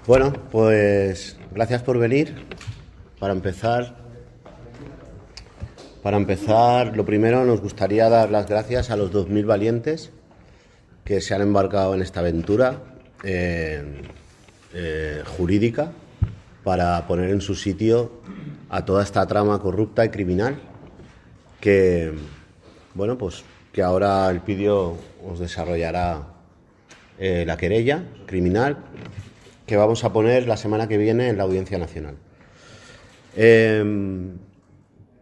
Bueno, pues gracias por venir. Para empezar, lo primero nos gustaría dar las gracias a los 2.000 valientes que se han embarcado en esta aventura jurídica para poner en su sitio a toda esta trama corrupta y criminal que, bueno, pues que ahora Elpidio os desarrollará la querella criminal que vamos a poner la semana que viene en la Audiencia Nacional.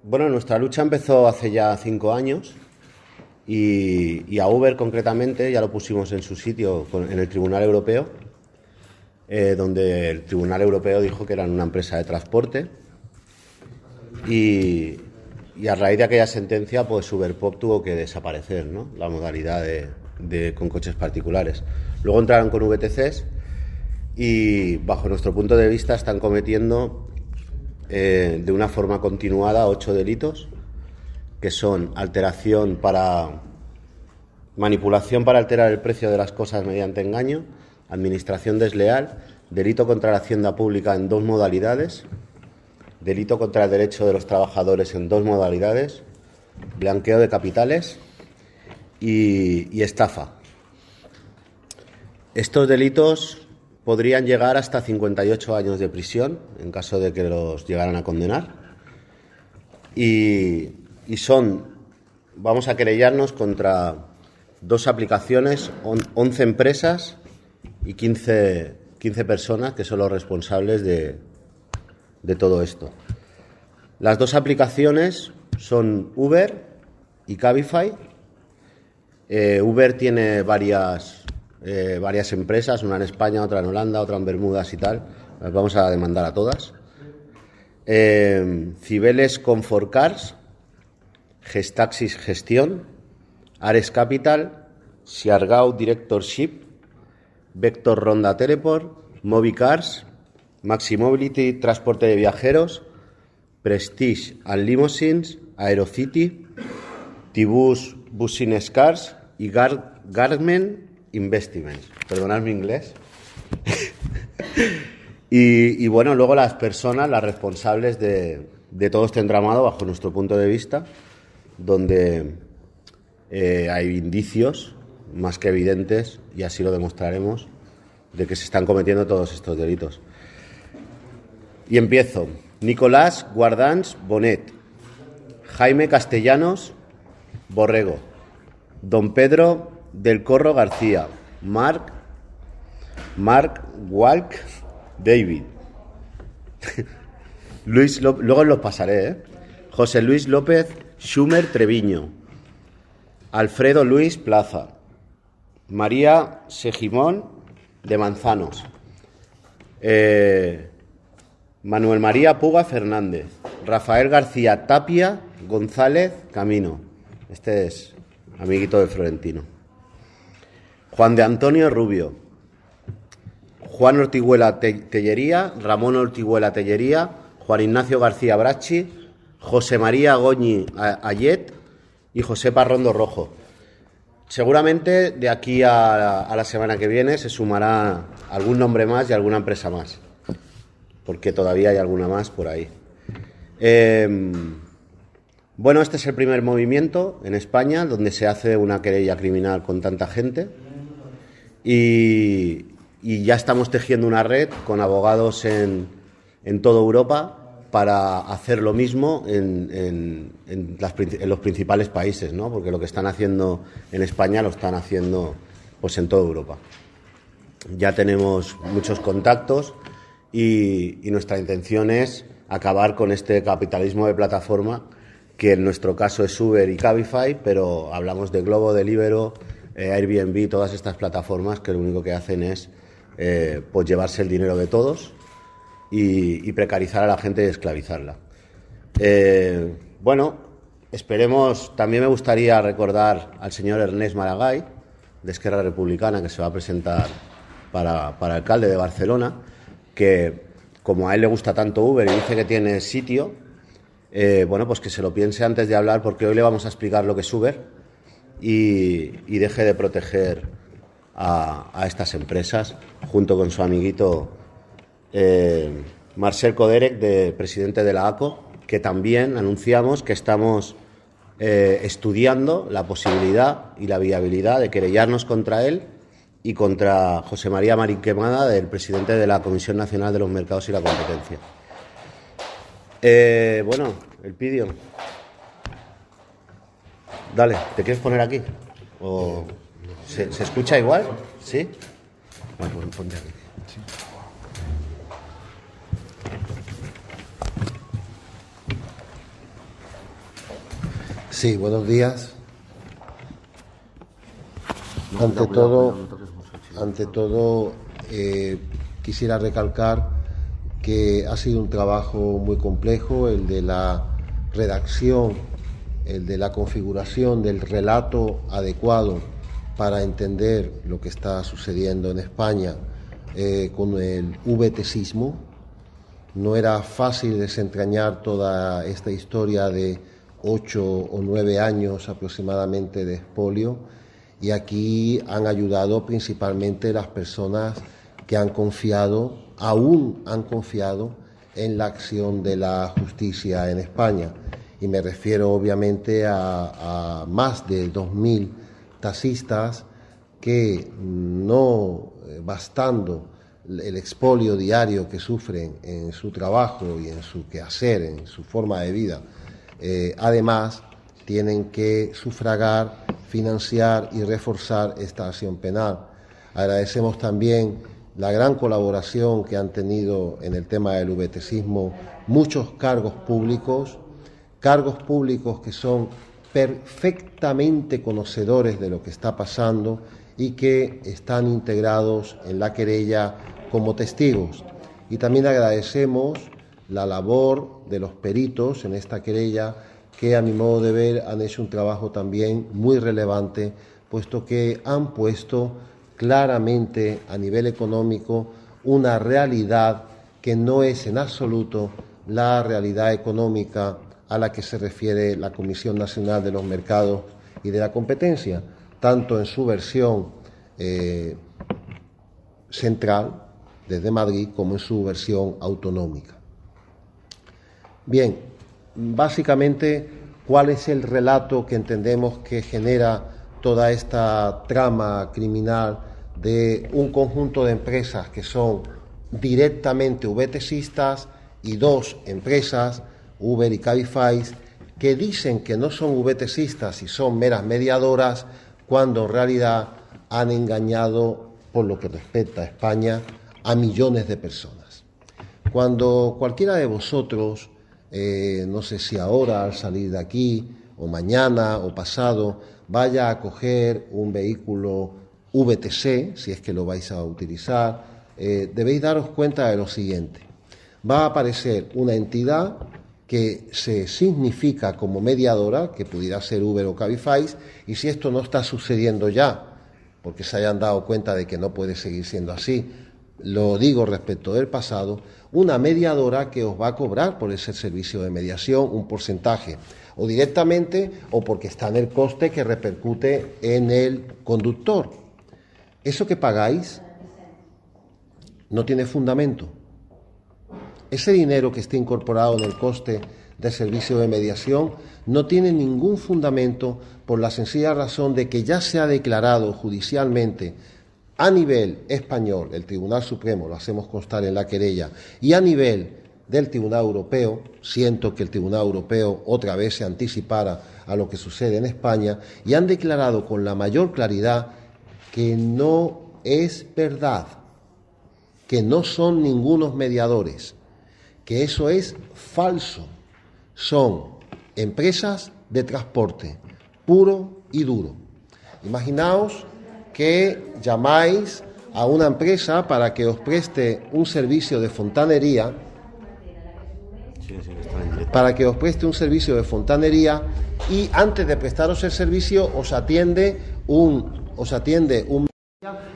Bueno, nuestra lucha empezó hace ya 5 años y a Uber concretamente ya lo pusimos en su sitio en el Tribunal Europeo, donde el Tribunal Europeo dijo que eran una empresa de transporte y a raíz de aquella sentencia pues Uberpop tuvo que desaparecer, ¿no? La modalidad con coches particulares. Luego entraron con VTCs y bajo nuestro punto de vista están cometiendo de una forma continuada 8 delitos que son manipulación para alterar el precio de las cosas mediante engaño, administración desleal, delito contra la hacienda pública en 2 modalidades, delito contra el derecho de los trabajadores en 2 modalidades, blanqueo de capitales y estafa. Estos delitos podrían llegar hasta 58 años de prisión en caso de que los llegaran a condenar y vamos a querellarnos contra 2 aplicaciones, 11 empresas y 15 personas que son los responsables de todo esto. Las 2 aplicaciones son Uber y Cabify. Uber tiene varias empresas, una en España, otra en Holanda, otra en Bermudas y tal. Las vamos a demandar a todas. Cibeles Comfort Cars, Gestaxis Gestión, Ares Capital, Siargao Directorship, Vector Ronda Teleport, Movicars, Maximobility Transporte de Viajeros, Prestige and Limousines, Aerocity, Tibus Business Cars y Garment Investments. Perdonad mi inglés. y bueno, luego las personas, las responsables de todo este entramado, bajo nuestro punto de vista, donde hay indicios más que evidentes, y así lo demostraremos, de que se están cometiendo todos estos delitos. Y empiezo. Nicolás Guardans Bonet, Jaime Castellanos Borrego, Don Pedro del Corro García, Mark Walk David, Luis luego los pasaré, José Luis López Schumer Treviño, Alfredo Luis Plaza, María Segimón de Manzanos, Manuel María Puga Fernández, Rafael García Tapia González Camino, este es amiguito de Florentino, Juan de Antonio Rubio, Juan Ortiguela Tellería, Ramón Ortiguela Tellería, Juan Ignacio García Brachi, José María Goñi Ayet y José Parrondo Rojo. Seguramente de aquí a la semana que viene se sumará algún nombre más y alguna empresa más, porque todavía hay alguna más por ahí. Bueno, este es el primer movimiento en España donde se hace una querella criminal con tanta gente y ya estamos tejiendo una red con abogados en toda Europa para hacer lo mismo en los principales países, ¿no? Porque lo que están haciendo en España lo están haciendo pues en toda Europa. Ya tenemos muchos contactos y nuestra intención es acabar con este capitalismo de plataforma, que en nuestro caso es Uber y Cabify, pero hablamos de Glovo, Deliveroo, Airbnb, todas estas plataformas que lo único que hacen es pues llevarse el dinero de todos y precarizar a la gente y esclavizarla. Bueno, esperemos. También me gustaría recordar al señor Ernest Maragall, de Esquerra Republicana, que se va a presentar para alcalde de Barcelona, que como a él le gusta tanto Uber y dice que tiene sitio, bueno, pues que se lo piense antes de hablar, porque hoy le vamos a explicar lo que es Uber y deje de proteger a estas empresas junto con su amiguito Marcel Koderek, presidente de la ACO, que también anunciamos que estamos estudiando la posibilidad y la viabilidad de querellarnos contra él y contra José María Marín Quemada, del presidente de la Comisión Nacional de los Mercados y la Competencia. Bueno, Elpidio, dale, ¿te quieres poner aquí? ¿O se escucha igual? ¿Sí? Bueno, pues ponte aquí. Sí. Sí, buenos días. Ante todo, quisiera recalcar que ha sido un trabajo muy complejo el de la redacción, el de la configuración del relato adecuado para entender lo que está sucediendo en España con el VTsismo. No era fácil desentrañar toda esta historia de 8 o 9 años aproximadamente de expolio, y aquí han ayudado principalmente las personas que han confiado, aún han confiado en la acción de la justicia en España. Y me refiero obviamente a más de 2.000 taxistas que, no bastando el expolio diario que sufren en su trabajo y en su quehacer, en su forma de vida, además tienen que sufragar, financiar y reforzar esta acción penal. Agradecemos también la gran colaboración que han tenido en el tema del VTsismo muchos cargos públicos que son perfectamente conocedores de lo que está pasando y que están integrados en la querella como testigos. Y también agradecemos la labor de los peritos en esta querella, que a mi modo de ver han hecho un trabajo también muy relevante, puesto que han puesto claramente a nivel económico una realidad que no es en absoluto la realidad económica a la que se refiere la Comisión Nacional de los Mercados y de la Competencia, tanto en su versión central, desde Madrid, como en su versión autonómica. Bien, básicamente, ¿cuál es el relato que entendemos que genera toda esta trama criminal de un conjunto de empresas que son directamente VTsistas y 2 empresas, Uber y Cabify, que dicen que no son VTsistas y son meras mediadoras, cuando en realidad han engañado, por lo que respecta a España, a millones de personas? Cuando cualquiera de vosotros, no sé si ahora al salir de aquí, o mañana o pasado, vaya a coger un vehículo VTC, si es que lo vais a utilizar, debéis daros cuenta de lo siguiente. Va a aparecer una entidad que se significa como mediadora, que pudiera ser Uber o Cabify, y si esto no está sucediendo ya, porque se hayan dado cuenta de que no puede seguir siendo así, lo digo respecto del pasado, una mediadora que os va a cobrar por ese servicio de mediación un porcentaje, o directamente o porque está en el coste que repercute en el conductor. Eso que pagáis no tiene fundamento. Ese dinero que está incorporado en el coste del servicio de mediación no tiene ningún fundamento, por la sencilla razón de que ya se ha declarado judicialmente a nivel español, el Tribunal Supremo, lo hacemos constar en la querella, y a nivel del Tribunal Europeo, siento que el Tribunal Europeo otra vez se anticipara a lo que sucede en España, y han declarado con la mayor claridad que no es verdad, que no son ningunos mediadores, que eso es falso. Son empresas de transporte, puro y duro. Imaginaos que llamáis a una empresa para que os preste un servicio de fontanería, y antes de prestaros el servicio os atiende un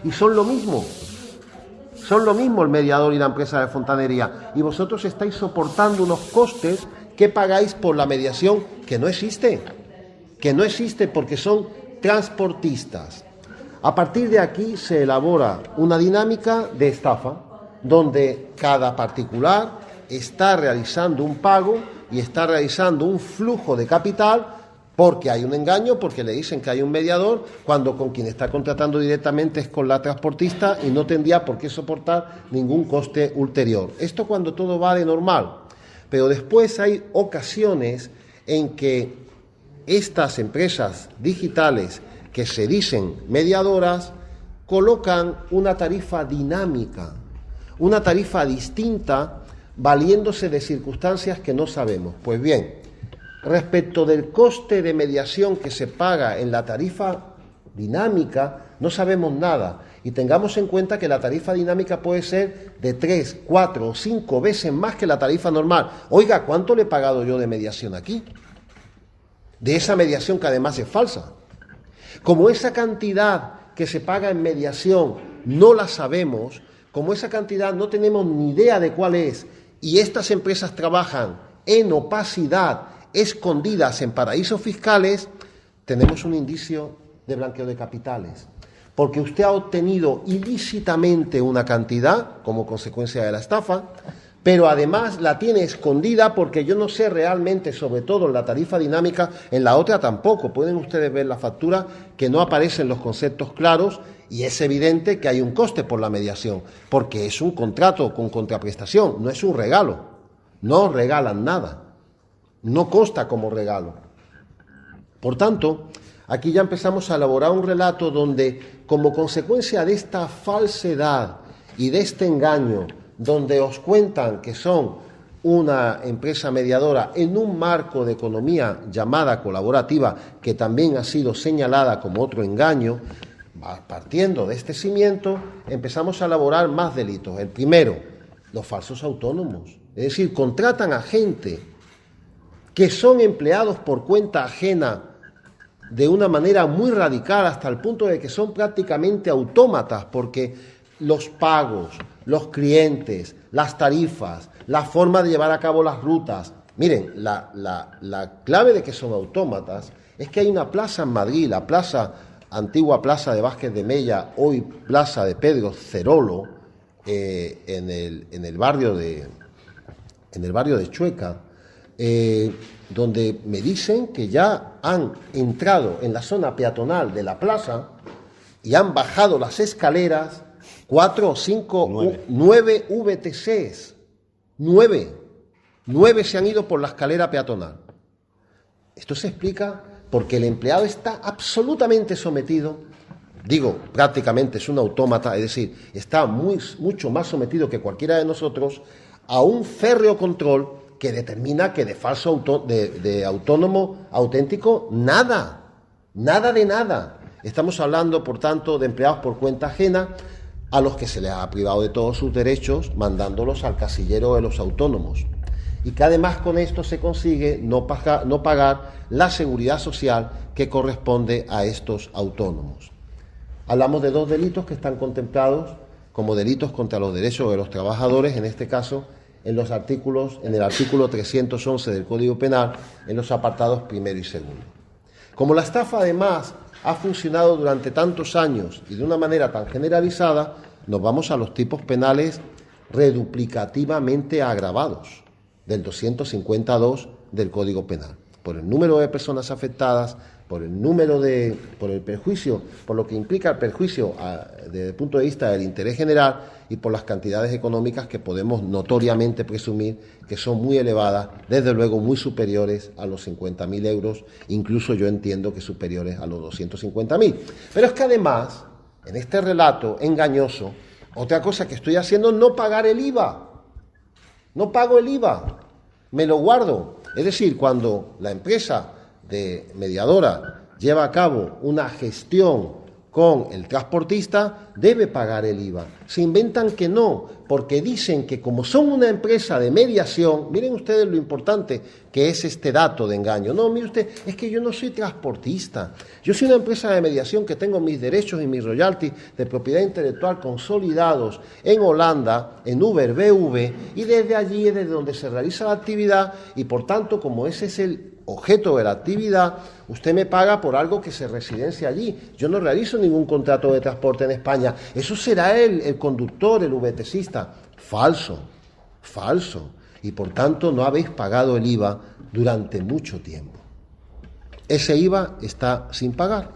y son lo mismo. Son lo mismo el mediador y la empresa de fontanería, y vosotros estáis soportando unos costes que pagáis por la mediación que no existe porque son transportistas. A partir de aquí se elabora una dinámica de estafa, donde cada particular está realizando un pago y está realizando un flujo de capital porque hay un engaño, porque le dicen que hay un mediador, cuando con quien está contratando directamente es con la transportista y no tendría por qué soportar ningún coste ulterior. Esto cuando todo va de normal, pero después hay ocasiones en que estas empresas digitales que se dicen mediadoras colocan una tarifa dinámica, una tarifa distinta, valiéndose de circunstancias que no sabemos. Pues bien, respecto del coste de mediación que se paga en la tarifa dinámica, no sabemos nada. Y tengamos en cuenta que la tarifa dinámica puede ser de 3, 4 o 5 veces más que la tarifa normal. Oiga, ¿cuánto le he pagado yo de mediación aquí? De esa mediación que además es falsa. Como esa cantidad que se paga en mediación no la sabemos, como esa cantidad no tenemos ni idea de cuál es, y estas empresas trabajan en opacidad, escondidas en paraísos fiscales, tenemos un indicio de blanqueo de capitales. Porque usted ha obtenido ilícitamente una cantidad como consecuencia de la estafa, pero además la tiene escondida porque yo no sé realmente, sobre todo en la tarifa dinámica, en la otra tampoco. Pueden ustedes ver la factura que no aparecen los conceptos claros y es evidente que hay un coste por la mediación, porque es un contrato con contraprestación, no es un regalo. No regalan nada, no consta como regalo. Por tanto, aquí ya empezamos a elaborar un relato donde, como consecuencia de esta falsedad y de este engaño, donde os cuentan que son una empresa mediadora en un marco de economía llamada colaborativa, que también ha sido señalada como otro engaño, partiendo de este cimiento, empezamos a elaborar más delitos. El primero, los falsos autónomos. Es decir, contratan a gente que son empleados por cuenta ajena de una manera muy radical, hasta el punto de que son prácticamente autómatas, porque los pagos, los clientes, las tarifas, la forma de llevar a cabo las rutas. Miren, la clave de que son autómatas es que hay una plaza en Madrid, la antigua plaza de Vázquez de Mella, hoy plaza de Pedro Cerolo, en el barrio de Chueca, donde me dicen que ya han entrado en la zona peatonal de la plaza y han bajado las escaleras 4 o 5, 9 VTCs. 9 se han ido por la escalera peatonal. Esto se explica porque el empleado está absolutamente sometido, digo, prácticamente es un autómata, es decir, está mucho más sometido que cualquiera de nosotros a un férreo control que determina que de falso de autónomo auténtico, nada de nada. Estamos hablando, por tanto, de empleados por cuenta ajena a los que se les ha privado de todos sus derechos, mandándolos al casillero de los autónomos. Y que además con esto se consigue no pagar la seguridad social que corresponde a estos autónomos. Hablamos de 2 delitos que están contemplados como delitos contra los derechos de los trabajadores, en este caso en el artículo 311 del Código Penal, en los apartados primero y segundo. Como la estafa además ha funcionado durante tantos años y de una manera tan generalizada, nos vamos a los tipos penales reduplicativamente agravados del 252 del Código Penal, por el número de personas afectadas, por el perjuicio, por lo que implica el perjuicio desde el punto de vista del interés general y por las cantidades económicas que podemos notoriamente presumir que son muy elevadas, desde luego muy superiores a los 50.000 euros, incluso yo entiendo que superiores a los 250.000. Pero es que además, en este relato engañoso, otra cosa que estoy haciendo es no pagar el IVA. No pago el IVA, me lo guardo. Es decir, cuando la empresa de mediadora lleva a cabo una gestión con el transportista, debe pagar el IVA. Se inventan que no, porque dicen que como son una empresa de mediación, miren ustedes lo importante que es este dato de engaño. No, mire usted, es que yo no soy transportista. Yo soy una empresa de mediación que tengo mis derechos y mis royalties de propiedad intelectual consolidados en Holanda, en Uber BV, y desde allí es desde donde se realiza la actividad, y por tanto, como ese es el objeto de la actividad, usted me paga por algo que se residencia allí. Yo no realizo ningún contrato de transporte en España. Eso será el conductor, el VTCista. Falso, falso. Y por tanto no habéis pagado el IVA durante mucho tiempo. Ese IVA está sin pagar.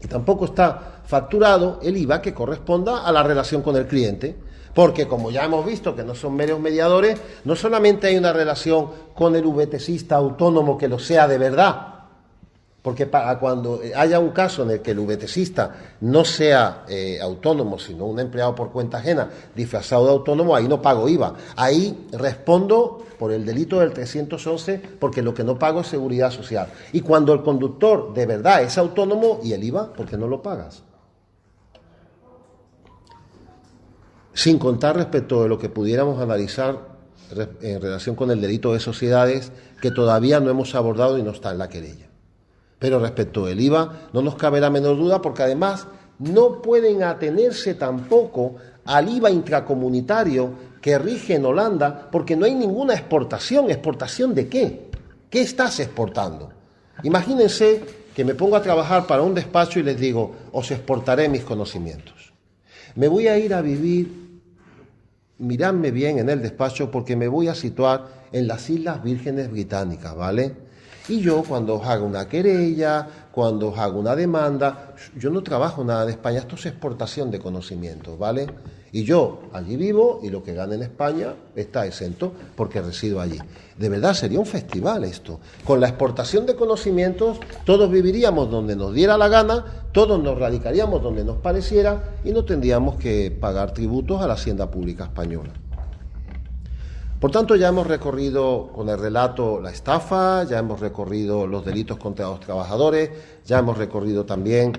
Y tampoco está facturado el IVA que corresponda a la relación con el cliente. Porque como ya hemos visto que no son meros mediadores, no solamente hay una relación con el VTCista autónomo que lo sea de verdad, porque para cuando haya un caso en el que el VTCista no sea autónomo, sino un empleado por cuenta ajena disfrazado de autónomo, ahí no pago IVA. Ahí respondo por el delito del 311 porque lo que no pago es seguridad social. Y cuando el conductor de verdad es autónomo, ¿y el IVA? ¿Por qué no lo pagas? Sin contar respecto de lo que pudiéramos analizar en relación con el delito de sociedades, que todavía no hemos abordado y no está en la querella. Pero respecto del IVA, no nos cabe la menor duda, porque además no pueden atenerse tampoco al IVA intracomunitario que rige en Holanda, porque no hay ninguna exportación. ¿Exportación de qué? ¿Qué estás exportando? Imagínense que me pongo a trabajar para un despacho y les digo, os exportaré mis conocimientos. Me voy a ir a vivir, miradme bien en el despacho, porque me voy a situar en las Islas Vírgenes Británicas, ¿vale? Y yo cuando os haga una querella, cuando os haga una demanda, yo no trabajo nada de España, esto es exportación de conocimientos, ¿vale? Y yo allí vivo y lo que gane en España está exento porque resido allí. De verdad sería un festival esto. Con la exportación de conocimientos todos viviríamos donde nos diera la gana, todos nos radicaríamos donde nos pareciera y no tendríamos que pagar tributos a la Hacienda Pública Española. Por tanto, ya hemos recorrido con el relato la estafa, ya hemos recorrido los delitos contra los trabajadores, ya hemos recorrido también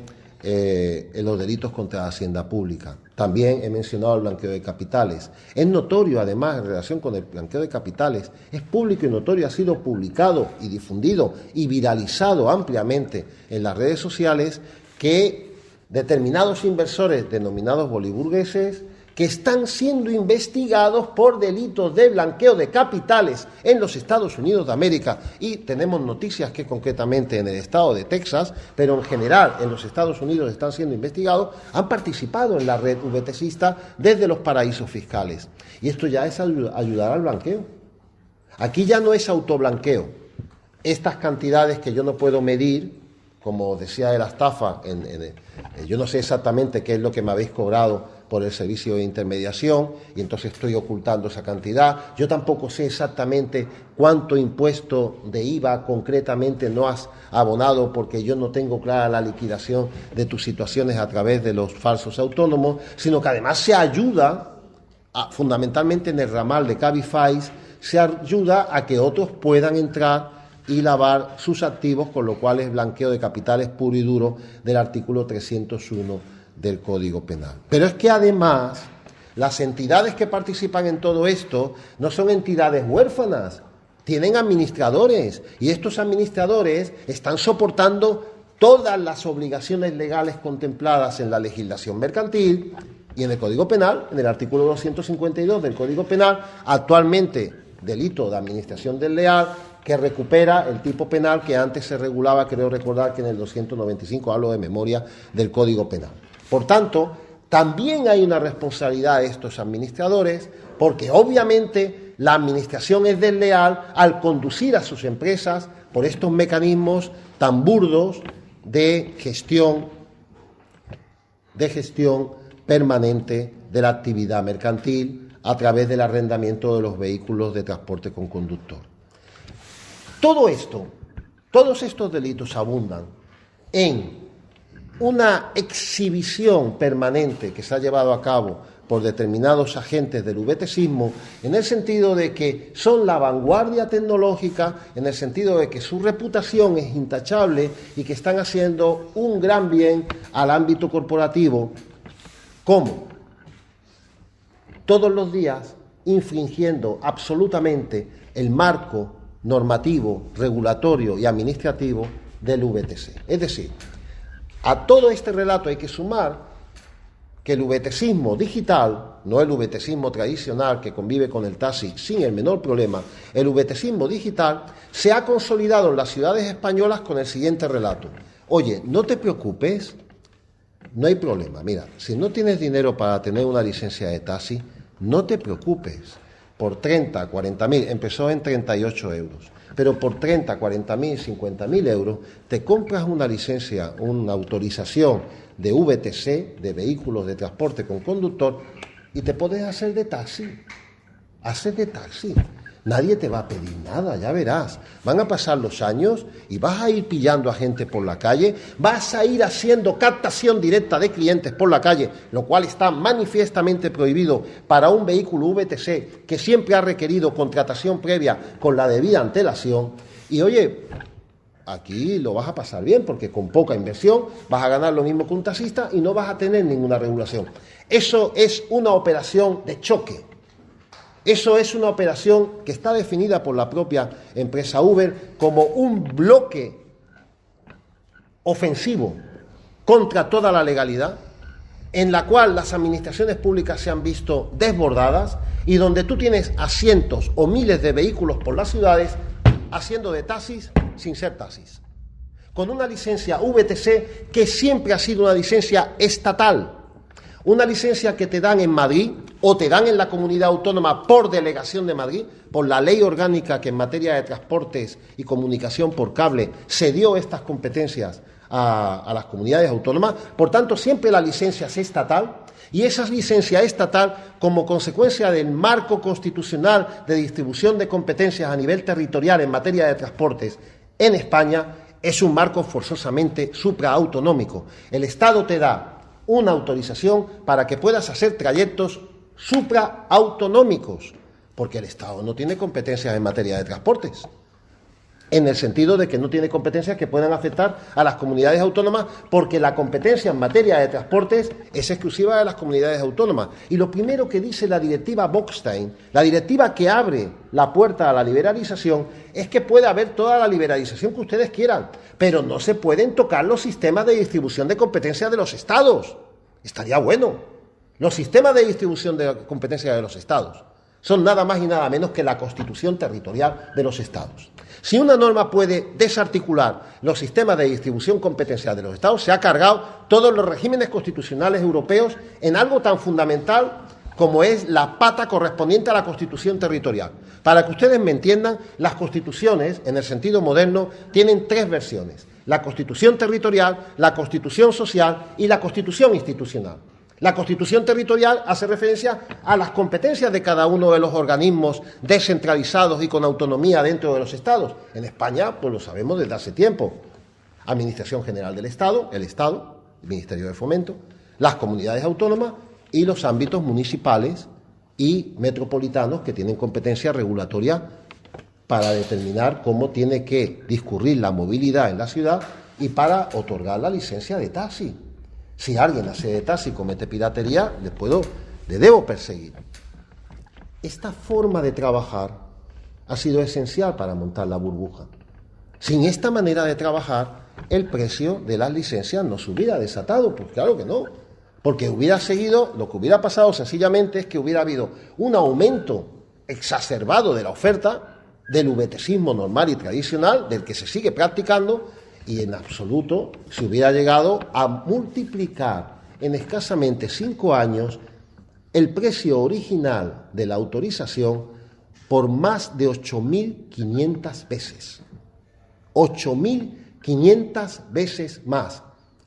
los delitos contra la hacienda pública. También he mencionado el blanqueo de capitales. Es notorio, además, en relación con el blanqueo de capitales, es público y notorio, ha sido publicado y difundido y viralizado ampliamente en las redes sociales que determinados inversores denominados boliburgueses que están siendo investigados por delitos de blanqueo de capitales en los Estados Unidos de América, y tenemos noticias que concretamente en el estado de Texas, pero en general en los Estados Unidos están siendo investigados, han participado en la red VTCista desde los paraísos fiscales. Y esto ya es ayudar al blanqueo. Aquí ya no es autoblanqueo. Estas cantidades que yo no puedo medir, como decía de la estafa, yo no sé exactamente qué es lo que me habéis cobrado por el servicio de intermediación y entonces estoy ocultando esa cantidad. Yo tampoco sé exactamente cuánto impuesto de IVA concretamente no has abonado porque yo no tengo clara la liquidación de tus situaciones a través de los falsos autónomos, sino que además se ayuda, fundamentalmente en el ramal de Cabify, se ayuda a que otros puedan entrar y lavar sus activos, con lo cual es blanqueo de capitales puro y duro del artículo 301 del Código Penal. Pero es que además las entidades que participan en todo esto no son entidades huérfanas, tienen administradores y estos administradores están soportando todas las obligaciones legales contempladas en la legislación mercantil y en el Código Penal, en el artículo 252 del Código Penal, actualmente delito de administración desleal, que recupera el tipo penal que antes se regulaba, creo recordar que en el 295, hablo de memoria, del Código Penal. Por tanto, también hay una responsabilidad de estos administradores, porque obviamente la administración es desleal al conducir a sus empresas por estos mecanismos tan burdos de gestión permanente de la actividad mercantil a través del arrendamiento de los vehículos de transporte con conductor. Todo esto, todos estos delitos abundan en una exhibición permanente que se ha llevado a cabo por determinados agentes del VTCismo, en el sentido de que son la vanguardia tecnológica, en el sentido de que su reputación es intachable y que están haciendo un gran bien al ámbito corporativo. ¿Cómo? Todos los días infringiendo absolutamente el marco normativo, regulatorio y administrativo del VTC. Es decir, a todo este relato hay que sumar que el VTCismo digital, no el VTCismo tradicional que convive con el taxi sin el menor problema, el VTCismo digital se ha consolidado en las ciudades españolas con el siguiente relato. Oye, no te preocupes, no hay problema. Mira, si no tienes dinero para tener una licencia de taxi, no te preocupes. Por 30, 40.000, empezó en 38 euros, pero por 30, 40.000, 50.000 euros te compras una licencia, una autorización de VTC, de vehículos de transporte con conductor, y te puedes hacer de taxi. Haces de taxi. Nadie te va a pedir nada, ya verás. Van a pasar los años y vas a ir pillando a gente por la calle, vas a ir haciendo captación directa de clientes por la calle, lo cual está manifiestamente prohibido para un vehículo VTC que siempre ha requerido contratación previa con la debida antelación. Y oye, aquí lo vas a pasar bien porque con poca inversión vas a ganar lo mismo que un taxista y no vas a tener ninguna regulación. Eso es una operación de choque. Eso es una operación que está definida por la propia empresa Uber como un bloque ofensivo contra toda la legalidad, en la cual las administraciones públicas se han visto desbordadas y donde tú tienes a cientos o miles de vehículos por las ciudades haciendo de taxis sin ser taxis, con una licencia VTC que siempre ha sido una licencia estatal, una licencia que te dan en Madrid o te dan en la comunidad autónoma por delegación de Madrid, por la ley orgánica que en materia de transportes y comunicación por cable se dio estas competencias a las comunidades autónomas. Por tanto, siempre la licencia es estatal y esa licencia estatal, como consecuencia del marco constitucional de distribución de competencias a nivel territorial en materia de transportes en España, es un marco forzosamente supraautonómico. El Estado te da una autorización para que puedas hacer trayectos supraautonómicos, porque el Estado no tiene competencias en materia de transportes, en el sentido de que no tiene competencias que puedan afectar a las comunidades autónomas, porque la competencia en materia de transportes es exclusiva de las comunidades autónomas. Y lo primero que dice la directiva Bockstein, la directiva que abre la puerta a la liberalización, es que puede haber toda la liberalización que ustedes quieran, pero no se pueden tocar los sistemas de distribución de competencias de los Estados. Estaría bueno. Los sistemas de distribución de competencias de los Estados son nada más y nada menos que la Constitución territorial de los Estados. Si una norma puede desarticular los sistemas de distribución competencial de los Estados, se ha cargado todos los regímenes constitucionales europeos en algo tan fundamental como es la pata correspondiente a la Constitución territorial. Para que ustedes me entiendan, las constituciones, en el sentido moderno, tienen tres versiones: la Constitución territorial, la Constitución social y la Constitución institucional. La Constitución territorial hace referencia a las competencias de cada uno de los organismos descentralizados y con autonomía dentro de los Estados. En España, pues lo sabemos desde hace tiempo. Administración General del Estado, el Ministerio de Fomento, las comunidades autónomas y los ámbitos municipales y metropolitanos que tienen competencia regulatoria para determinar cómo tiene que discurrir la movilidad en la ciudad y para otorgar la licencia de taxi. Si alguien hace de taxi y comete piratería, le debo perseguir. Esta forma de trabajar ha sido esencial para montar la burbuja. Sin esta manera de trabajar, el precio de las licencias no se hubiera desatado, pues claro que no. Porque hubiera seguido, lo que hubiera pasado sencillamente es que hubiera habido un aumento exacerbado de la oferta del VTCismo normal y tradicional, del que se sigue practicando, y en absoluto se hubiera llegado a multiplicar en escasamente 5 años el precio original de la autorización por más de 8.500 veces. 8.500 veces más.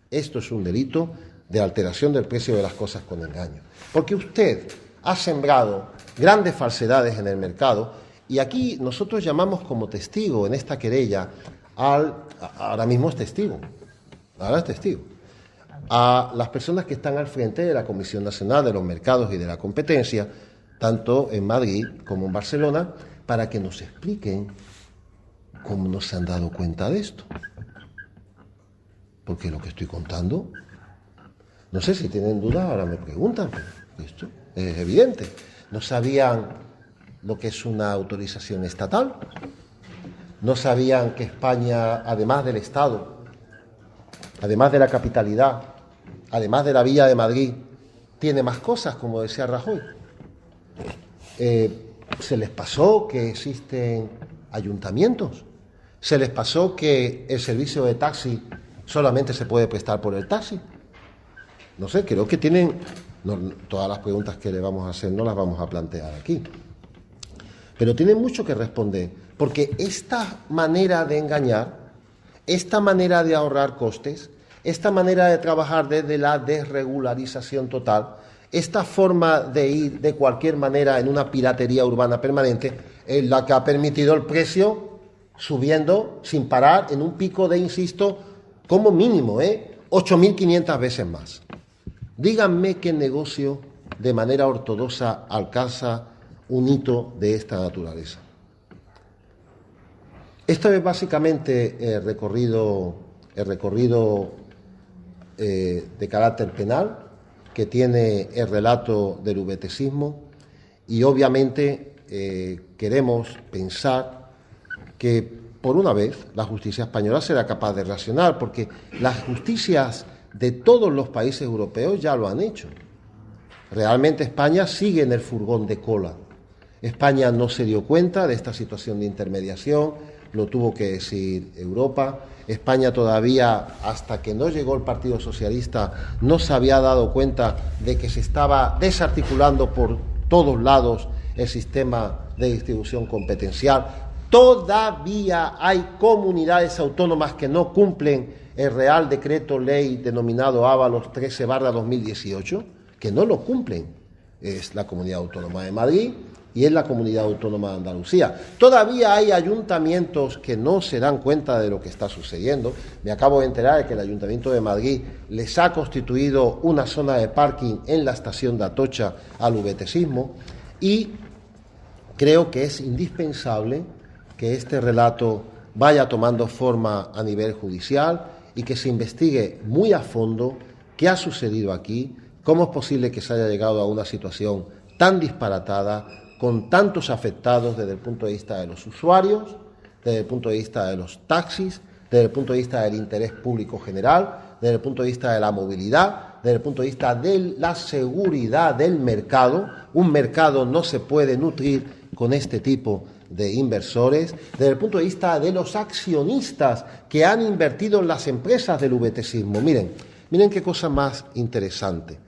Esto es un delito de alteración del precio de las cosas con engaño. Porque usted ha sembrado grandes falsedades en el mercado y aquí nosotros llamamos como testigo en esta querella ahora mismo es testigo, a las personas que están al frente de la Comisión Nacional de los Mercados y de la Competencia, tanto en Madrid como en Barcelona, para que nos expliquen cómo no se han dado cuenta de esto. Porque lo que estoy contando, no sé si tienen dudas, ahora me preguntan, pero esto es evidente. No sabían lo que es una autorización estatal. No sabían que España, además del Estado, además de la capitalidad, además de la Villa de Madrid, tiene más cosas, como decía Rajoy. Se les pasó que existen ayuntamientos, se les pasó que el servicio de taxi solamente se puede prestar por el taxi. No sé, creo que tienen... No, todas las preguntas que le vamos a hacer no las vamos a plantear aquí. Pero tienen mucho que responder, porque esta manera de engañar, esta manera de ahorrar costes, esta manera de trabajar desde la desregularización total, esta forma de ir de cualquier manera en una piratería urbana permanente, es la que ha permitido el precio subiendo sin parar en un pico de, insisto, como mínimo, 8.500 veces más. Díganme qué negocio de manera ortodoxa alcanza un hito de esta naturaleza. Esto es básicamente el recorrido de carácter penal que tiene el relato del VTCismo y obviamente queremos pensar que por una vez la justicia española será capaz de reaccionar, porque las justicias de todos los países europeos ya lo han hecho. Realmente España sigue en el furgón de cola. España no se dio cuenta de esta situación de intermediación, lo tuvo que decir Europa. España todavía, hasta que no llegó el Partido Socialista, no se había dado cuenta de que se estaba desarticulando por todos lados el sistema de distribución competencial. Todavía hay comunidades autónomas que no cumplen el Real Decreto Ley denominado Ábalos 13/2018, que no lo cumplen. Es la Comunidad Autónoma de Madrid y es la Comunidad Autónoma de Andalucía. Todavía hay ayuntamientos que no se dan cuenta de lo que está sucediendo. Me acabo de enterar de que el Ayuntamiento de Madrid les ha constituido una zona de parking en la estación de Atocha al VTCismo, y creo que es indispensable que este relato vaya tomando forma a nivel judicial y que se investigue muy a fondo qué ha sucedido aquí, cómo es posible que se haya llegado a una situación tan disparatada, con tantos afectados desde el punto de vista de los usuarios, desde el punto de vista de los taxis, desde el punto de vista del interés público general, desde el punto de vista de la movilidad, desde el punto de vista de la seguridad del mercado. Un mercado no se puede nutrir con este tipo de inversores, desde el punto de vista de los accionistas que han invertido en las empresas del VTCismo. Miren qué cosa más interesante.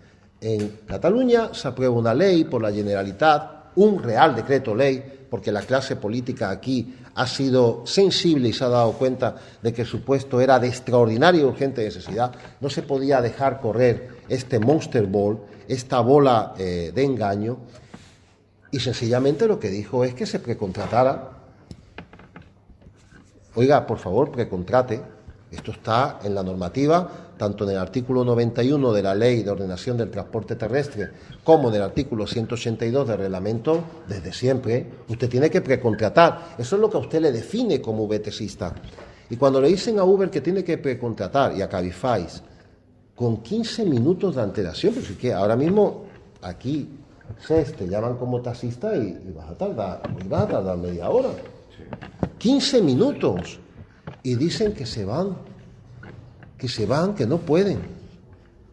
En Cataluña se aprueba una ley por la Generalitat, un Real Decreto Ley, porque la clase política aquí ha sido sensible y se ha dado cuenta de que su puesto era de extraordinaria y urgente necesidad. No se podía dejar correr este monster ball, esta bola de engaño, y sencillamente lo que dijo es que se precontratara. Oiga, por favor, precontrate. Esto está en la normativa, tanto en el artículo 91 de la Ley de Ordenación del Transporte Terrestre como en el artículo 182 del reglamento, desde siempre. Usted tiene que precontratar. Eso es lo que a usted le define como VTCista. Y cuando le dicen a Uber que tiene que precontratar y a Cabify con 15 minutos de antelación, pues es que ahora mismo aquí te llaman como taxista y vas a tardar media hora. 15 minutos. Y dicen que se van, que no pueden.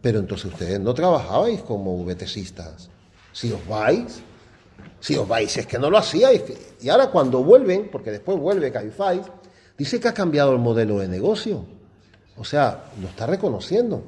Pero entonces ustedes no trabajabais como VTCistas. Si os vais, es que no lo hacíais. Y ahora cuando vuelven, porque después vuelve Cabify, dice que ha cambiado el modelo de negocio. O sea, lo está reconociendo.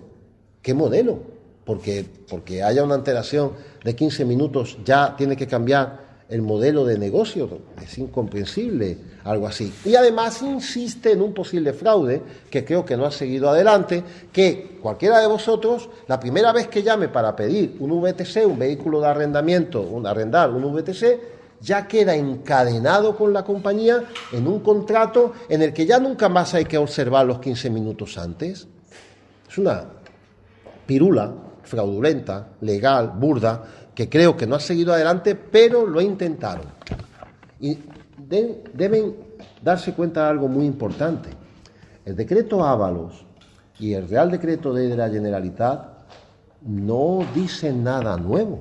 ¿Qué modelo? Porque haya una antelación de 15 minutos ya tiene que cambiar el modelo de negocio. Es incomprensible algo así. Y además insiste en un posible fraude que creo que no ha seguido adelante, que cualquiera de vosotros, la primera vez que llame para pedir un VTC, un vehículo de arrendamiento, arrendar un VTC, ya queda encadenado con la compañía en un contrato en el que ya nunca más hay que observar los 15 minutos antes. Es una pirula fraudulenta, legal, burda, que creo que no ha seguido adelante, pero lo intentaron. Y deben darse cuenta de algo muy importante. El decreto Ábalos y el Real Decreto Ley de la Generalitat no dicen nada nuevo.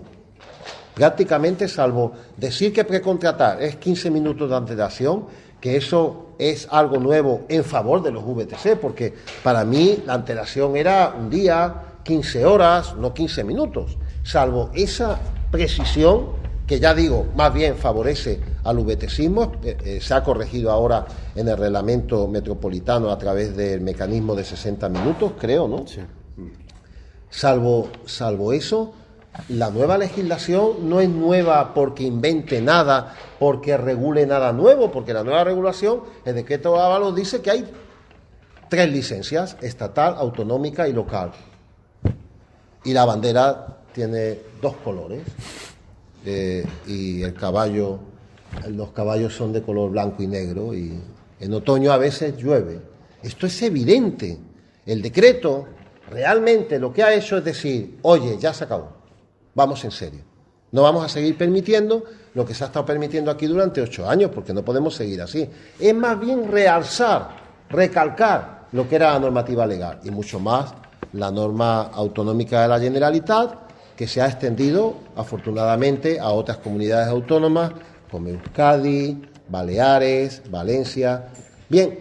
Prácticamente, salvo decir que precontratar es 15 minutos de antelación, que eso es algo nuevo en favor de los VTC, porque para mí la antelación era un día, 15 horas, no 15 minutos. salvo esa precisión, que ya digo, más bien favorece al VTCismo, se ha corregido ahora en el reglamento metropolitano a través del mecanismo de 60 minutos, creo, ¿no? Sí. Salvo eso, la nueva legislación no es nueva porque invente nada, porque regule nada nuevo, porque la nueva regulación, el decreto Ábalos dice que hay 3 licencias, estatal, autonómica y local. Y la bandera tiene 2 colores. Y los caballos son de color blanco y negro, y en otoño a veces llueve. Esto es evidente. El decreto realmente lo que ha hecho es decir, oye, ya se acabó, vamos en serio. No vamos a seguir permitiendo lo que se ha estado permitiendo aquí durante 8 años, porque no podemos seguir así. Es más bien realzar, recalcar lo que era la normativa legal, y mucho más la norma autonómica de la Generalitat, que se ha extendido, afortunadamente, a otras comunidades autónomas, como Euskadi, Baleares, Valencia. Bien,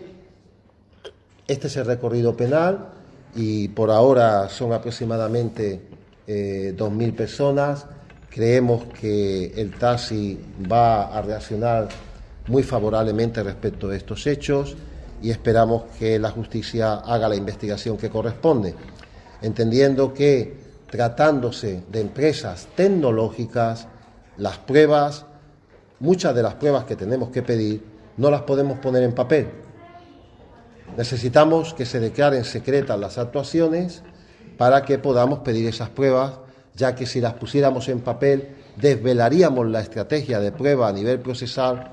este es el recorrido penal, y por ahora son aproximadamente 2.000 personas. Creemos que el taxi va a reaccionar muy favorablemente respecto a estos hechos, y esperamos que la justicia haga la investigación que corresponde, entendiendo que, tratándose de empresas tecnológicas, las pruebas, muchas de las pruebas que tenemos que pedir, no las podemos poner en papel. Necesitamos que se declaren secretas las actuaciones para que podamos pedir esas pruebas, ya que si las pusiéramos en papel, desvelaríamos la estrategia de prueba a nivel procesal,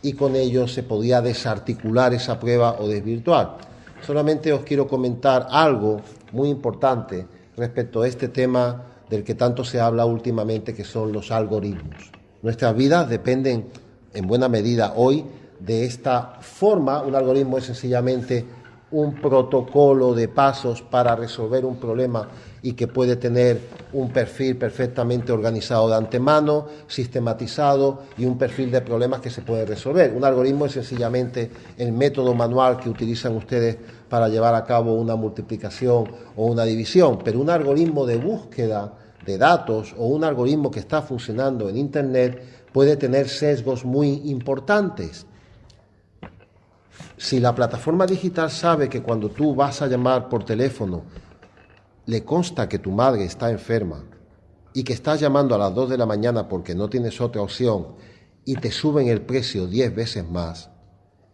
y con ello se podía desarticular esa prueba o desvirtuar. Solamente os quiero comentar algo muy importante respecto a este tema del que tanto se habla últimamente, que son los algoritmos. Nuestras vidas dependen en buena medida hoy de esta forma. Un algoritmo es sencillamente un protocolo de pasos para resolver un problema, y que puede tener un perfil perfectamente organizado de antemano, sistematizado, y un perfil de problemas que se puede resolver. Un algoritmo es sencillamente el método manual que utilizan ustedes para llevar a cabo una multiplicación o una división, pero un algoritmo de búsqueda de datos o un algoritmo que está funcionando en Internet puede tener sesgos muy importantes. Si la plataforma digital sabe que cuando tú vas a llamar por teléfono le consta que tu madre está enferma y que estás llamando a las 2 de la mañana porque no tienes otra opción, y te suben el precio 10 veces más,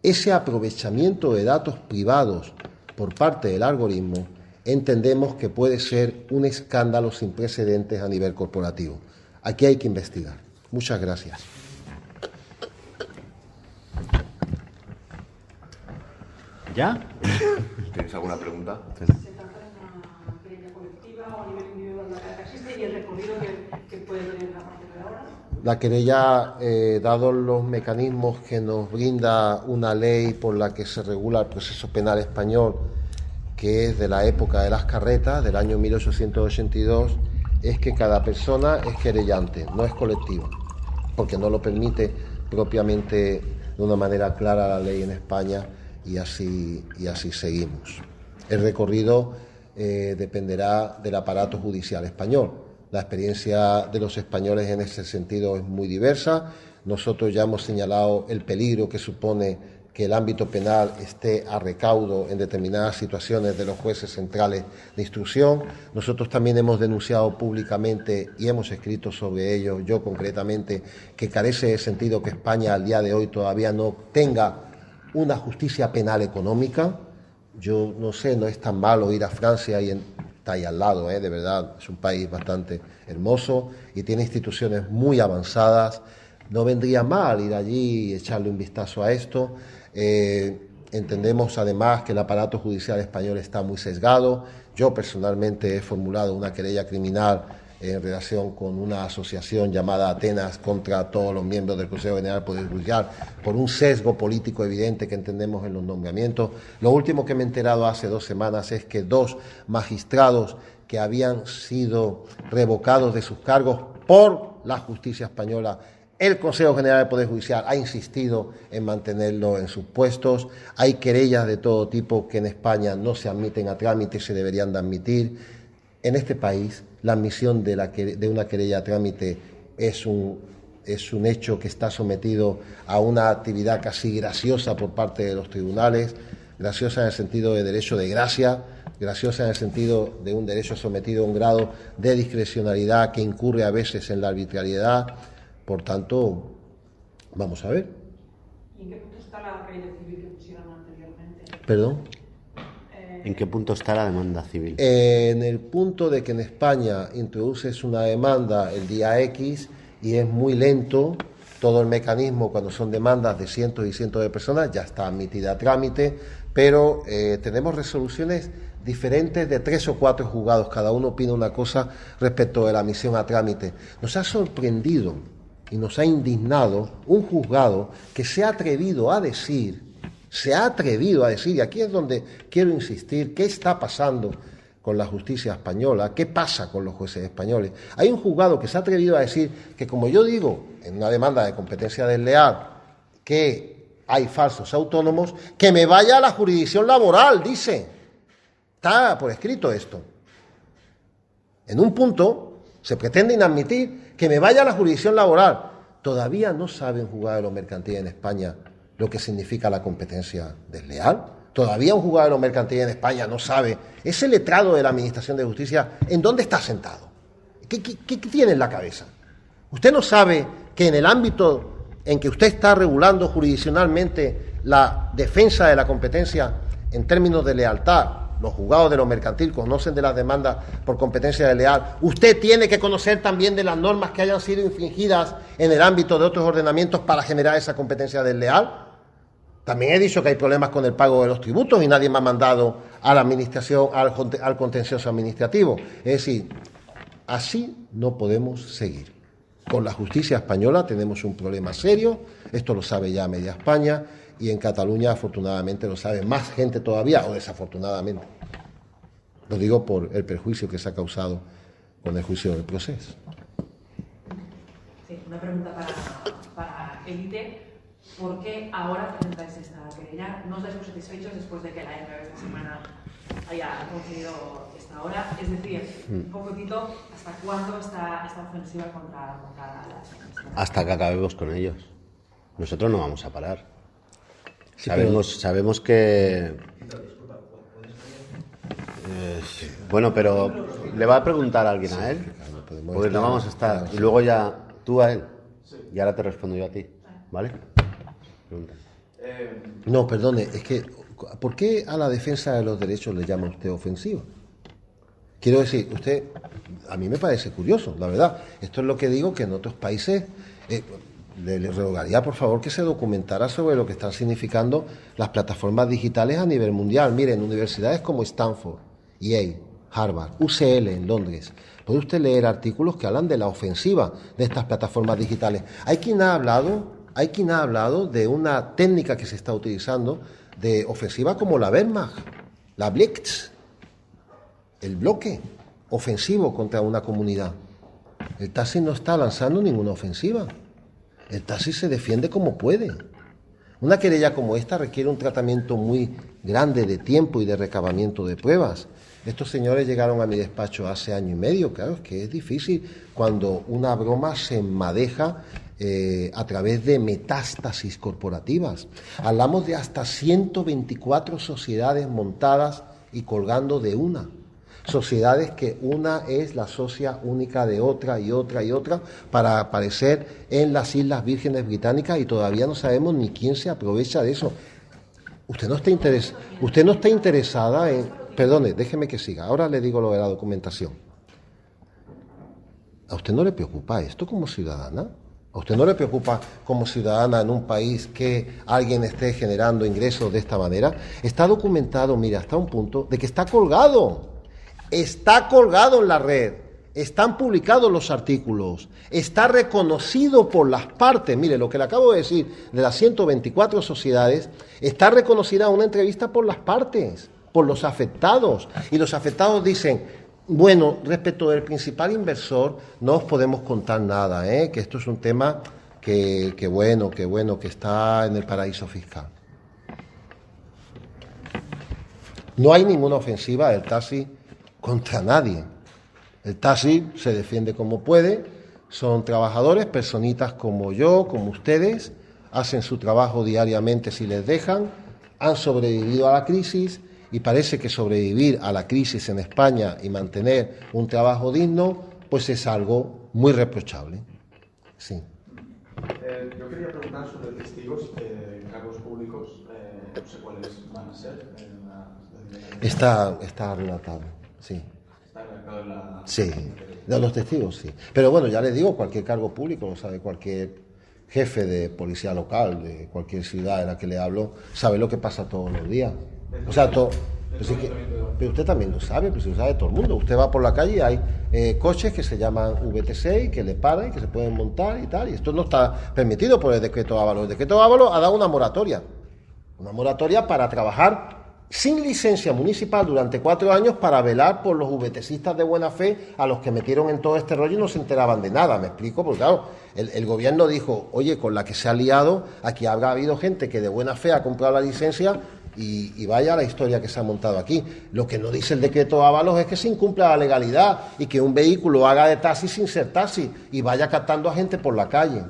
ese aprovechamiento de datos privados por parte del algoritmo entendemos que puede ser un escándalo sin precedentes a nivel corporativo. Aquí hay que investigar. Muchas gracias. ¿Ya? ¿Tienes alguna pregunta? ¿Se trata de una querella colectiva o a nivel individual la que existe, y el recorrido que puede tener a partir de ahora? La querella, dados los mecanismos que nos brinda una ley por la que se regula el proceso penal español, que es de la época de las carretas, del año 1882, es que cada persona es querellante, no es colectivo, porque no lo permite propiamente de una manera clara la ley en España, y así seguimos. El recorrido dependerá del aparato judicial español. La experiencia de los españoles en ese sentido es muy diversa. Nosotros ya hemos señalado el peligro que supone que el ámbito penal esté a recaudo en determinadas situaciones de los jueces centrales de instrucción. Nosotros también hemos denunciado públicamente y hemos escrito sobre ello, yo concretamente, que carece de sentido que España al día de hoy todavía no tenga una justicia penal económica. Yo no sé, no es tan malo ir a Francia y está ahí al lado, de verdad, es un país bastante hermoso y tiene instituciones muy avanzadas. No vendría mal ir allí y echarle un vistazo a esto. Entendemos además que el aparato judicial español está muy sesgado. Yo personalmente he formulado una querella criminal en relación con una asociación llamada Atenas contra todos los miembros del Consejo General del Poder Judicial por un sesgo político evidente que entendemos en los nombramientos. Lo último que me he enterado hace 2 semanas es que 2 magistrados que habían sido revocados de sus cargos por la justicia española, el Consejo General del Poder Judicial ha insistido en mantenerlo en sus puestos. Hay querellas de todo tipo que en España no se admiten a trámite y se deberían de admitir. en este país la admisión de una querella a trámite es un hecho que está sometido a una actividad casi graciosa por parte de los tribunales, graciosa en el sentido de derecho de gracia, graciosa en el sentido de un derecho sometido a un grado de discrecionalidad que incurre a veces en la arbitrariedad. Por tanto, vamos a ver. ¿Y en qué punto está la querella civil que pusieron anteriormente? ¿Perdón? ¿En qué punto está la demanda civil? En el punto de que en España introduces una demanda el día X y es muy lento todo el mecanismo cuando son demandas de cientos y cientos de personas, ya está admitida a trámite, pero tenemos resoluciones diferentes de 3 o 4 juzgados, cada uno opina una cosa respecto de la admisión a trámite. Nos ha sorprendido y nos ha indignado un juzgado que se ha atrevido a decir, y aquí es donde quiero insistir, ¿qué está pasando con la justicia española? ¿Qué pasa con los jueces españoles? Hay un juzgado que se ha atrevido a decir que, como yo digo, en una demanda de competencia desleal, que hay falsos autónomos, que me vaya a la jurisdicción laboral, dice. Está por escrito esto. En un punto se pretende inadmitir que me vaya a la jurisdicción laboral. Todavía no sabe un juzgado de lo mercantil en España lo que significa la competencia desleal. Todavía un juzgado de lo mercantil en España no sabe, ese letrado de la Administración de Justicia, ¿en dónde está sentado? ¿Qué tiene en la cabeza? Usted no sabe que en el ámbito en que usted está regulando jurisdiccionalmente la defensa de la competencia en términos de lealtad, los juzgados de lo mercantil conocen de las demandas por competencia desleal, usted tiene que conocer también de las normas que hayan sido infringidas en el ámbito de otros ordenamientos para generar esa competencia desleal. También he dicho que hay problemas con el pago de los tributos y nadie me ha mandado a la administración, al contencioso administrativo. Es decir, así no podemos seguir. Con la justicia española tenemos un problema serio, esto lo sabe ya media España, y en Cataluña afortunadamente lo sabe más gente todavía, o desafortunadamente. Lo digo por el perjuicio que se ha causado con el juicio del proceso. Sí, una pregunta para Élite. ¿Por qué ahora presentáis esta querella? ¿No estáis satisfechos después de que la EMB esta semana haya concedido esta hora? Es decir, un poquito, ¿hasta cuándo esta ofensiva contra la... Hasta que acabemos con ellos. Nosotros no vamos a parar. Sí, sabemos que... bueno, pero ¿le va a preguntar a alguien a él? Porque no vamos a estar. Y luego ya tú a él. Y ahora te respondo yo a ti. ¿Vale? Pregunta. No, perdone, es que ¿por qué a la defensa de los derechos le llama usted ofensiva? Quiero decir, usted, a mí me parece curioso, la verdad. Esto es lo que digo, que en otros países le rogaría, por favor, que se documentara sobre lo que están significando las plataformas digitales a nivel mundial. Miren, universidades como Stanford, Yale, Harvard, UCL en Londres. Puede usted leer artículos que hablan de la ofensiva de estas plataformas digitales. Hay quien ha hablado de una técnica que se está utilizando de ofensiva como la Wehrmacht, la Blitz, el bloque ofensivo contra una comunidad. El TASI no está lanzando ninguna ofensiva. El TASI se defiende como puede. Una querella como esta requiere un tratamiento muy grande de tiempo y de recabamiento de pruebas. Estos señores llegaron a mi despacho hace año y medio. Claro, es que es difícil cuando una broma se enmadeja a través de metástasis corporativas. Hablamos de hasta 124 sociedades montadas y colgando de una. Sociedades que una es la socia única de otra y otra y otra para aparecer en las Islas Vírgenes Británicas, y todavía no sabemos ni quién se aprovecha de eso. Usted no está interesada en... Perdone, déjeme que siga. Ahora le digo lo de la documentación. ¿A usted no le preocupa esto como ciudadana? ¿A usted no le preocupa como ciudadana en un país que alguien esté generando ingresos de esta manera? Está documentado, mira, hasta un punto de que está colgado en la red, están publicados los artículos, está reconocido por las partes. Mire, lo que le acabo de decir de las 124 sociedades, está reconocida una entrevista por las partes, por los afectados, y los afectados dicen: bueno, respecto del principal inversor no os podemos contar nada, que esto es un tema que está en el paraíso fiscal. No hay ninguna ofensiva del TASI contra nadie. El taxi se defiende como puede, son trabajadores, personitas como yo, como ustedes, hacen su trabajo diariamente si les dejan, han sobrevivido a la crisis y parece que sobrevivir a la crisis en España y mantener un trabajo digno, pues es algo muy reprochable. Sí. Yo quería preguntar sobre testigos en cargos públicos, no sé cuáles van a ser. Está relatado, sí. Está relatado en la... Sí, de los testigos, sí. Pero bueno, ya les digo, cualquier cargo público, lo sabe cualquier jefe de policía local, de cualquier ciudad en la que le hablo, sabe lo que pasa todos los días. O sea, todo... Pero usted también lo sabe, pero si lo sabe todo el mundo. Usted va por la calle y hay coches que se llaman VTC y que le paran y que se pueden montar y tal. Y esto no está permitido por el decreto Ábalos. El decreto Ábalos ha dado una moratoria para trabajar sin licencia municipal durante 4 años para velar por los VTCistas de buena fe a los que metieron en todo este rollo y no se enteraban de nada. ¿Me explico? Porque claro, el gobierno dijo, oye, con la que se ha liado, aquí habrá habido gente que de buena fe ha comprado la licencia y vaya la historia que se ha montado aquí. Lo que no dice el decreto Ábalos es que se incumpla la legalidad y que un vehículo haga de taxi sin ser taxi y vaya captando a gente por la calle.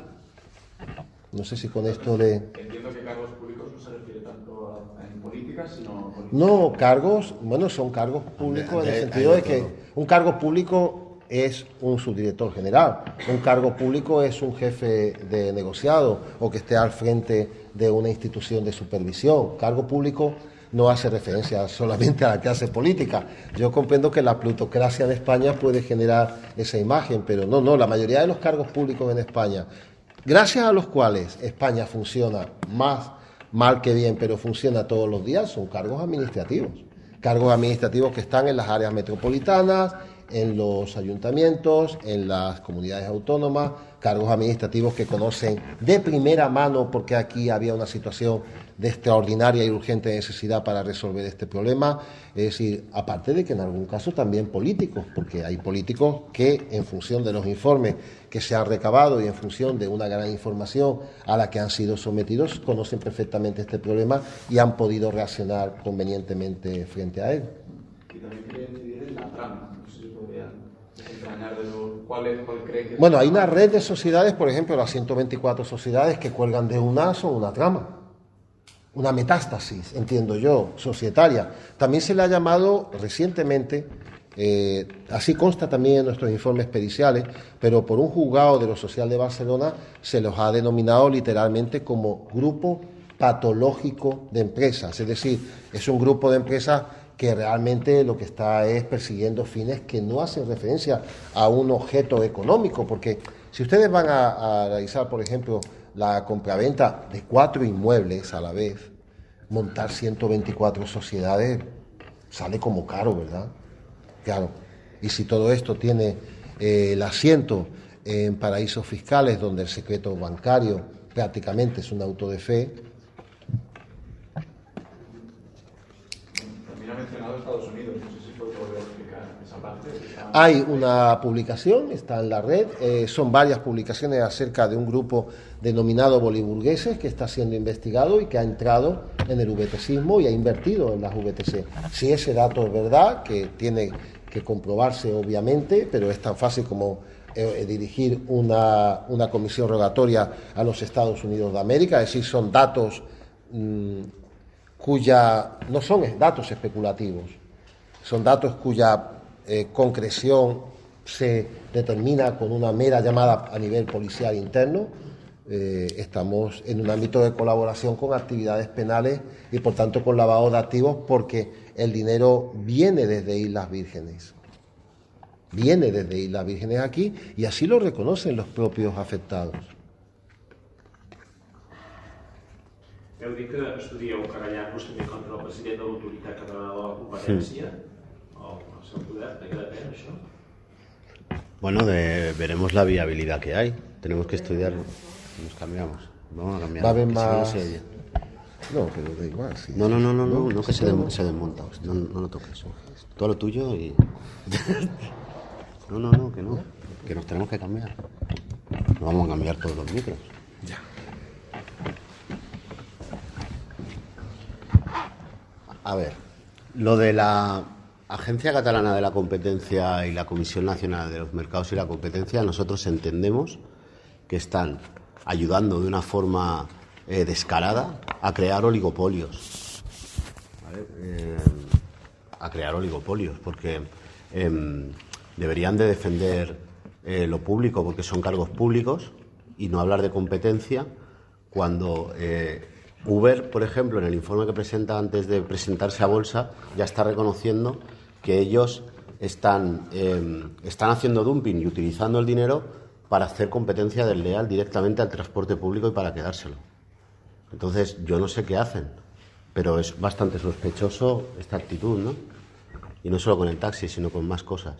No sé si con esto le... Entiendo que cargos públicos no se refiere tanto en política, sino... No, cargos, bueno, son cargos públicos en el sentido de que un cargo público es un subdirector general, un cargo público es un jefe de negociado o que esté al frente de una institución de supervisión. Cargo público no hace referencia solamente a la clase política. Yo comprendo que la plutocracia en España puede generar esa imagen, pero no, la mayoría de los cargos públicos en España, gracias a los cuales España funciona más mal que bien, pero funciona todos los días, son cargos administrativos que están en las áreas metropolitanas, en los ayuntamientos, en las comunidades autónomas, cargos administrativos que conocen de primera mano porque aquí había una situación de extraordinaria y urgente necesidad para resolver este problema. Es decir, aparte de que en algún caso también políticos, porque hay políticos que en función de los informes que se han recabado y en función de una gran información a la que han sido sometidos, conocen perfectamente este problema y han podido reaccionar convenientemente frente a él. Y también quería incidir en la trama. No sé si podría desentrañar de cuál cree que... Bueno, hay una red de sociedades, por ejemplo, las 124 sociedades que cuelgan de una son una trama. Una metástasis, entiendo yo, societaria. También se le ha llamado recientemente, así consta también en nuestros informes periciales, pero por un juzgado de lo social de Barcelona se los ha denominado literalmente como grupo patológico de empresas. Es decir, es un grupo de empresas que realmente lo que está es persiguiendo fines que no hacen referencia a un objeto económico, porque si ustedes van a realizar, por ejemplo, la compraventa de 4 inmuebles a la vez, montar 124 sociedades sale como caro, ¿verdad? Claro. Y si todo esto tiene el asiento en paraísos fiscales donde el secreto bancario prácticamente es un auto de fe. También ha mencionado Estados Unidos, no sé si puedo volver a explicar esa parte. Hay una publicación, está en la red, son varias publicaciones acerca de un grupo denominado boliburgueses que está siendo investigado y que ha entrado en el VTCismo y ha invertido en las VTC. Si ese dato es verdad, que tiene que comprobarse obviamente, pero es tan fácil como dirigir una comisión rogatoria a los Estados Unidos de América, es decir, son datos no son datos especulativos, son datos cuya concreción se determina con una mera llamada a nivel policial interno. Estamos en un ámbito de colaboración con actividades penales y por tanto con lavado de activos porque el dinero viene desde Islas Vírgenes. Viene desde Islas Vírgenes aquí y así lo reconocen los propios afectados. Heu dit que estudieu querellar-vos també contra el president de l'Autoritat Catalana de la Competència, o el seu poder, de què depèn això? Bueno, veremos la viabilidad que hay. Tenemos que estudiarlo. Nos cambiamos. Vamos a cambiar. Va a haber Que más... si no se oye. No, pero da igual. Sí. No, que se desmonta. No lo toques. Todo lo tuyo y... No, que no. Que nos tenemos que cambiar. No vamos a cambiar todos los micros. Ya. A ver, lo de la Agencia Catalana de la Competencia y la Comisión Nacional de los Mercados y la Competencia, nosotros entendemos que están ayudando de una forma descarada a crear oligopolios. ¿Vale? A crear oligopolios, porque deberían de defender lo público, porque son cargos públicos, y no hablar de competencia cuando Uber, por ejemplo, en el informe que presenta antes de presentarse a bolsa, ya está reconociendo que ellos están haciendo dumping y utilizando el dinero para hacer competencia desleal directamente al transporte público y para quedárselo. Entonces, yo no sé qué hacen, pero es bastante sospechoso esta actitud, ¿no? Y no solo con el taxi, sino con más cosas.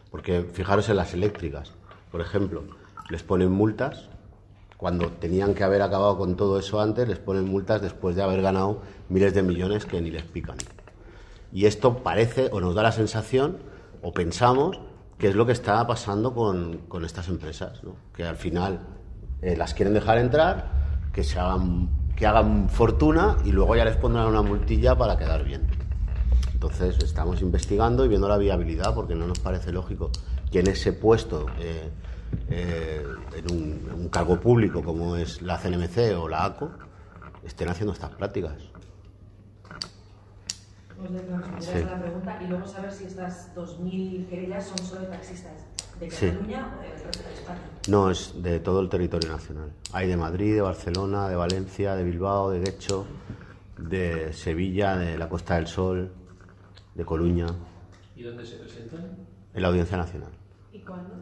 Porque fijaros en las eléctricas, por ejemplo, les ponen multas cuando tenían que haber acabado con todo eso antes, les ponen multas después de haber ganado miles de millones que ni les pican. Y esto parece, o nos da la sensación, o pensamos, que es lo que está pasando con estas empresas, ¿no? Que al final las quieren dejar entrar, que hagan fortuna y luego ya les pondrán una multilla para quedar bien. Entonces estamos investigando y viendo la viabilidad, porque no nos parece lógico que en ese puesto, en un cargo público como es la CNMC o la ACO, estén haciendo estas prácticas. Sí. La pregunta y luego saber si estas 2.000 querellas son solo de taxistas de Cataluña o del resto de España. No, es de todo el territorio nacional. Hay de Madrid, de Barcelona, de Valencia, de Bilbao, de Guecho, de Sevilla, de la Costa del Sol, de Coruña. ¿Y dónde se presentan? En la Audiencia Nacional. ¿Y cuándo?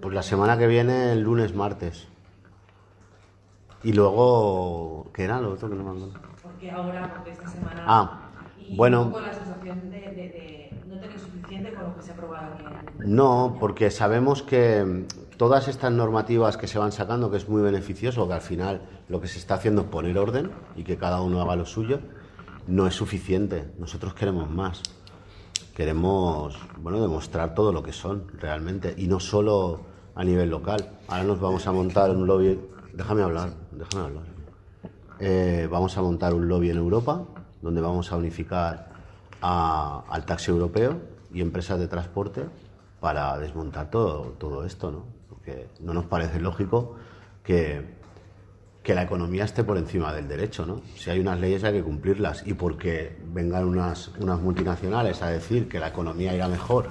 Pues la semana que viene, el lunes, martes. Y luego, ¿qué era lo otro que no me acuerdo? Porque ahora, porque esta semana... Y bueno... un poco la sensación de no tener suficiente con lo que se ha aprobado aquí. No, porque sabemos que todas estas normativas que se van sacando, que es muy beneficioso, que al final lo que se está haciendo es poner orden y que cada uno haga lo suyo, no es suficiente. Nosotros queremos más. Queremos, demostrar todo lo que son realmente, y no solo a nivel local. Ahora nos vamos a montar un lobby... Déjame hablar. Vamos a montar un lobby en Europa, donde vamos a unificar al taxi europeo y empresas de transporte para desmontar todo esto, ¿no? Porque no nos parece lógico que la economía esté por encima del derecho, ¿no? Si hay unas leyes hay que cumplirlas, y porque vengan unas multinacionales a decir que la economía irá mejor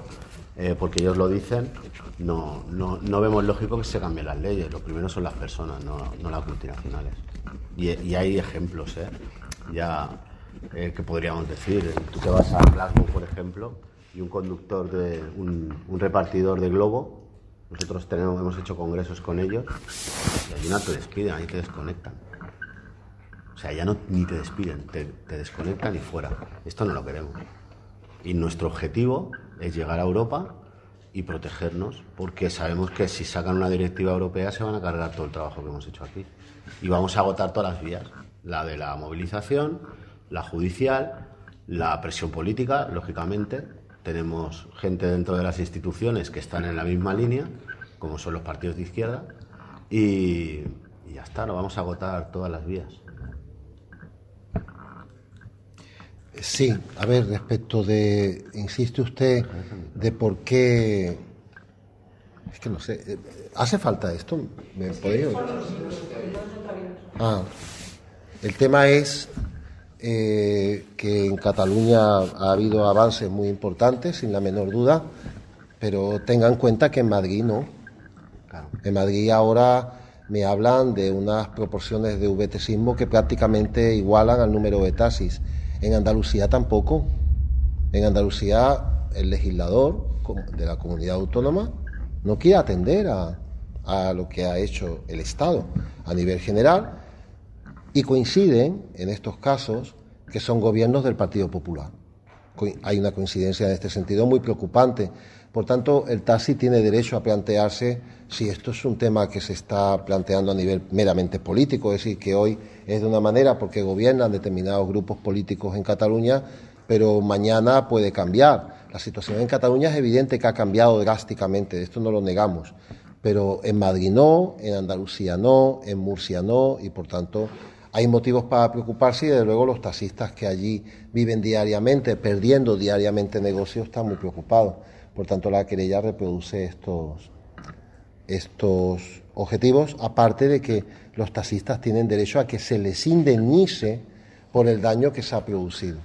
porque ellos lo dicen, no vemos lógico que se cambien las leyes. Lo primero son las personas, no las multinacionales. Y hay ejemplos, que podríamos decir. Tú te vas a Glasgow, por ejemplo, y un conductor un repartidor de Globo, nosotros hemos hecho congresos con ellos, y allí no te despiden, ahí te desconectan. O sea, ya ni te despiden, te desconectan y fuera. Esto no lo queremos. Y nuestro objetivo es llegar a Europa y protegernos, porque sabemos que si sacan una directiva europea se van a cargar todo el trabajo que hemos hecho aquí. Y vamos a agotar todas las vías, la de la movilización, la judicial, la presión política, lógicamente. Tenemos gente dentro de las instituciones que están en la misma línea, como son los partidos de izquierda, y ya está, lo vamos a agotar todas las vías. Sí, a ver, respecto de, insiste usted, de por qué, es que no sé, ¿hace falta esto? ¿Me podría oír? El tema es que en Cataluña ha habido avances muy importantes, sin la menor duda, pero tenga en cuenta que en Madrid no. En Madrid ahora me hablan de unas proporciones de VTSismo que prácticamente igualan al número de taxis. En Andalucía tampoco. En Andalucía el legislador de la comunidad autónoma no quiere atender a lo que ha hecho el Estado a nivel general, y coinciden en estos casos que son gobiernos del Partido Popular. Hay una coincidencia en este sentido muy preocupante. Por tanto, el taxi tiene derecho a plantearse si esto es un tema que se está planteando a nivel meramente político, es decir, que hoy es de una manera porque gobiernan determinados grupos políticos en Cataluña, pero mañana puede cambiar. La situación en Cataluña es evidente que ha cambiado drásticamente, esto no lo negamos, pero en Madrid no, en Andalucía no, en Murcia no, y por tanto hay motivos para preocuparse y desde luego los taxistas que allí viven diariamente, perdiendo diariamente negocios, están muy preocupados. Por tanto, la querella reproduce estos objetivos, aparte de que los taxistas tienen derecho a que se les indemnice por el daño que se ha producido.